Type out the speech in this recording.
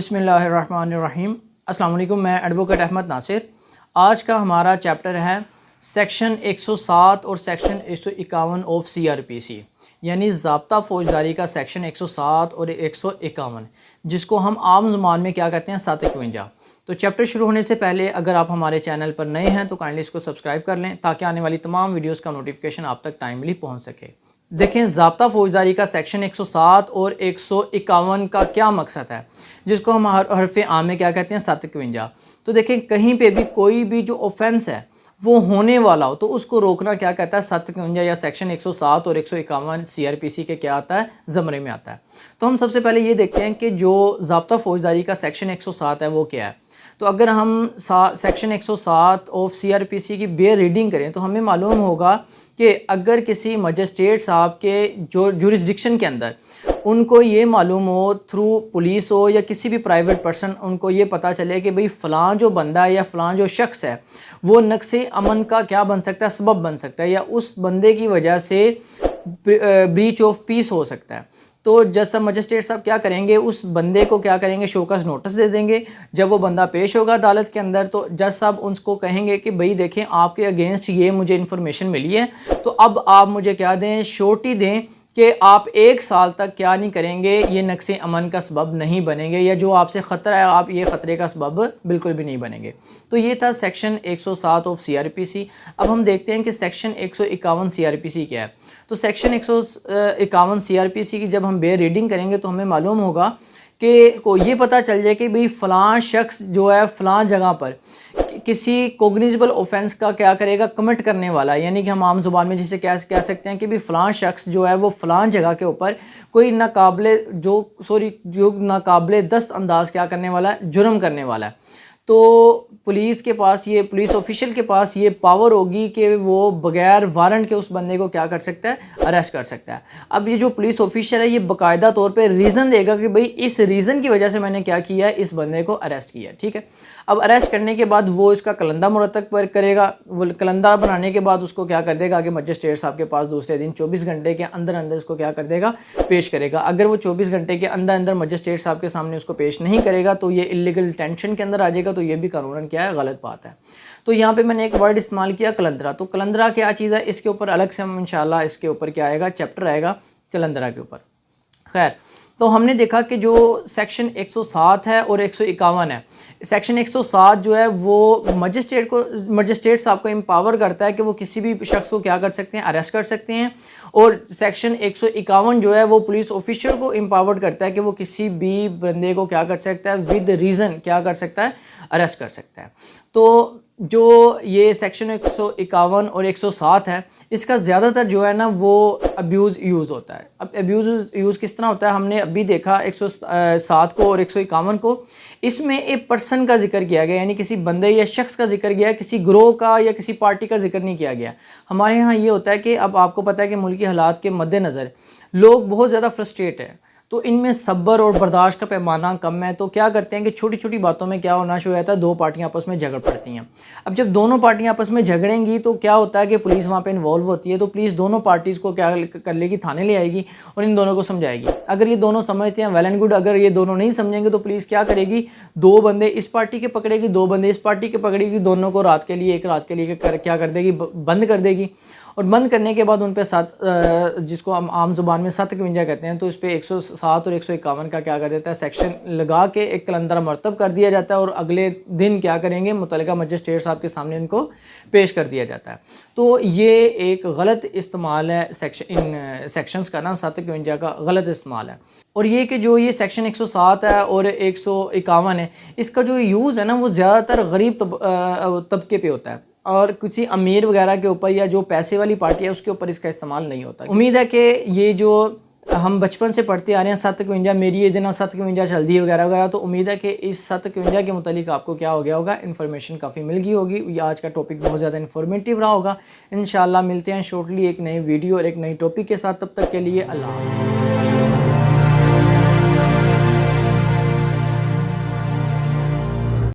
बिस्मिल्लाहिर्रहमानिर्रहीम। अस्सलाम वालेकुम। मैं एडवोकेट अहमद नासिर। आज का हमारा चैप्टर है सेक्शन 107 और सेक्शन 151 ऑफ CRPC, यानी ज़ाब्ता फ़ौजदारी का सेक्शन 107 और 151, जिसको हम आम ज़ुबान में क्या कहते हैं 751। तो चैप्टर शुरू होने से पहले अगर आप हमारे चैनल पर नए हैं तो काइंडली इसको सब्सक्राइब कर लें ताकि आने वाली तमाम वीडियोस का नोटिफिकेशन आप तक टाइमली पहुंच सके। देखें, ज़ाब्ता फ़ौजदारी का सेक्शन 107 और 151 का क्या मकसद है, जिसको हम हरफ आम में क्या कहते हैं 751। तो देखें, कहीं पे भी कोई भी जो ऑफेंस है वो होने वाला हो तो उसको रोकना क्या कहता है 751 या सेक्शन 107 और 151 CRPC के क्या आता है ज़मरे में आता है। तो हम सबसे पहले ये देखते हैं कि जो ज़ाब्ता फ़ौजदारी का सेक्शन 107 है वो क्या है। तो अगर हम सेक्शन 107 ऑफ CRPC की बेयर रीडिंग करें तो हमें मालूम होगा कि अगर किसी मजिस्ट्रेट साहब के जो जुरिस्डिक्शन के अंदर उनको ये मालूम हो थ्रू पुलिस हो या किसी भी प्राइवेट पर्सन, उनको ये पता चले कि भाई फ़लाँ जो बंदा है या फ़लाँ जो शख्स है वो नक्शे अमन का क्या बन सकता है, सबब बन सकता है, या उस बंदे की वजह से ब्रीच ऑफ पीस हो सकता है। तो जज साहब मजिस्ट्रेट साहब क्या करेंगे, उस बंदे को क्या करेंगे, शोकस नोटिस दे देंगे। जब वो बंदा पेश होगा अदालत के अंदर तो जज साहब उसको कहेंगे कि भाई देखें, आपके अगेंस्ट ये मुझे इन्फॉर्मेशन मिली है, तो अब आप मुझे क्या दें, श्योरिटी दें कि आप 1 साल तक क्या नहीं करेंगे, ये नक्शे अमन का सबब नहीं बनेंगे, या जो आपसे ख़तरा है आप ये ख़तरे का सबब बिल्कुल भी नहीं बनेंगे। तो ये था सेक्शन 107 ऑफ CRPC। अब हम देखते हैं कि सेक्शन 151 CRPC क्या है। तो सेक्शन 151 CRPC की जब हम बेयर रीडिंग करेंगे तो हमें मालूम होगा कि को ये पता चल जाए कि भाई फ़लाँ शख्स जो है फ़लाँ जगह पर किसी कोग्निजेबल ऑफेंस का क्या करेगा, कमिट करने वाला, यानी कि हम आम जुबान में जिसे कह सकते हैं कि भी फ़लाँ शख्स जो है वो फ़लाँ जगह के ऊपर कोई नाकाबिले दस्त अंदाज क्या करने वाला है, जुर्म करने वाला है। तो पुलिस के पास ये, पुलिस ऑफिशियल के पास ये पावर होगी कि वो बगैर वारंट के उस बंदे को क्या कर सकता है, अरेस्ट कर सकता है। अब ये जो पुलिस ऑफिशियल है ये बाकायदा तौर पे रीज़न देगा कि भाई इस रीज़न की वजह से मैंने क्या किया है, इस बंदे को अरेस्ट किया, ठीक है। अब अरेस्ट करने के बाद वो इसका कलंदा मुरतब करेगा। वो कलंदा बनाने के बाद उसको क्या कर देगा कि मजिस्ट्रेट साहब के पास दूसरे दिन 24 घंटे के अंदर अंदर इसको क्या कर देगा, पेश करेगा। अगर वो 24 घंटे के अंदर अंदर मजिस्ट्रेट साहब के सामने उसको पेश नहीं करेगा तो ये इलीगल डिटेंशन के अंदर आ जाएगा, तो ये भी कानूनन क्या है, गलत बात है। तो यहाँ पे मैंने एक वर्ड इस्तेमाल किया कलंदरा। तो कलंदरा क्या चीज़ है, इसके ऊपर अलग से हम इंशाल्लाह इसके ऊपर क्या आएगा, चैप्टर आएगा कलंदरा के ऊपर। खैर, तो हमने देखा कि जो सेक्शन 107 है और 151 है। सेक्शन 107 जो है वो मजिस्ट्रेट साहब को एम्पावर करता है कि वो किसी भी शख्स को क्या कर सकते हैं, अरेस्ट कर सकते हैं। और सेक्शन 151 जो है वो पुलिस ऑफिशियल को एम्पावर्ड करता है कि वो किसी भी बंदे को क्या कर सकता है, विद रीज़न क्या कर सकता है, अरेस्ट कर सकता है। तो जो ये सेक्शन 151 और 107 है इसका ज़्यादातर जो है ना वो अब्यूज़ यूज़ होता है। अब अब्यूज़ यूज़ किस तरह होता है, हमने अभी देखा 107 को और 151 को। इसमें एक पर्सन का जिक्र किया गया, यानी किसी बंदे या शख्स का जिक्र किया, किसी ग्रोह का या किसी पार्टी का जिक्र नहीं किया गया। हमारे यहाँ ये होता है कि अब आपको पता है कि मुल्की हालात के मद्देनज़र लोग बहुत ज़्यादा फ्रस्ट्रेट हैं, तो इनमें सब्र और बर्दाश्त का पैमाना कम है। तो क्या करते हैं कि छोटी छोटी बातों में क्या होना शुरू होता है, दो पार्टियां आपस में झगड़ पड़ती हैं। अब जब दोनों पार्टियां आपस में झगड़ेंगी तो क्या होता है कि पुलिस वहां पे इन्वॉल्व होती है। तो पुलिस दोनों पार्टीज़ को क्या कर लेगी, थाने ले आएगी और इन दोनों को समझाएगी। अगर ये दोनों समझते हैं वेल एंड गुड, अगर ये दोनों नहीं समझेंगे तो पुलिस क्या करेगी, 2 बंदे इस पार्टी के पकड़ेगी, 2 बंदे इस पार्टी के पकड़ेगी, दोनों को एक रात के लिए क्या कर देगी, बंद कर देगी। और बंद करने के बाद उन पे जिसको हम आम जुबान में 751 कहते हैं, तो इस पर 107 और 151 का क्या कर देता है, सेक्शन लगा के एक कलंदरा मरतब कर दिया जाता है और अगले दिन क्या करेंगे, मुतल्लिका मजिस्ट्रेट साहब के सामने इनको पेश कर दिया जाता है। तो ये एक गलत इस्तेमाल है इन सेक्शंस का ना, 751 का गलत इस्तेमाल है। और ये कि जो ये सेक्शन 107 है और 151 है, इसका जो यूज़ है ना वो ज़्यादातर गरीब तबके पे होता है और किसी अमीर वगैरह के ऊपर या जो पैसे वाली पार्टी है उसके ऊपर इसका इस्तेमाल नहीं होता। उम्मीद है कि ये जो हम बचपन से पढ़ते आ रहे हैं 751 मेरी ये दिन 751 चलती है वगैरह वगैरह, तो उम्मीद है कि इस 751 के मुतालिक आपको क्या हो गया होगा, इन्फॉर्मेशन काफ़ी मिल गई होगी। ये आज का टॉपिक बहुत ज़्यादा इन्फॉर्मेटिव रहा होगा। इंशाल्लाह मिलते हैं शॉर्टली एक नई वीडियो और एक नई टॉपिक के साथ। तब तक के लिए अल्लाह हाफ़िज़।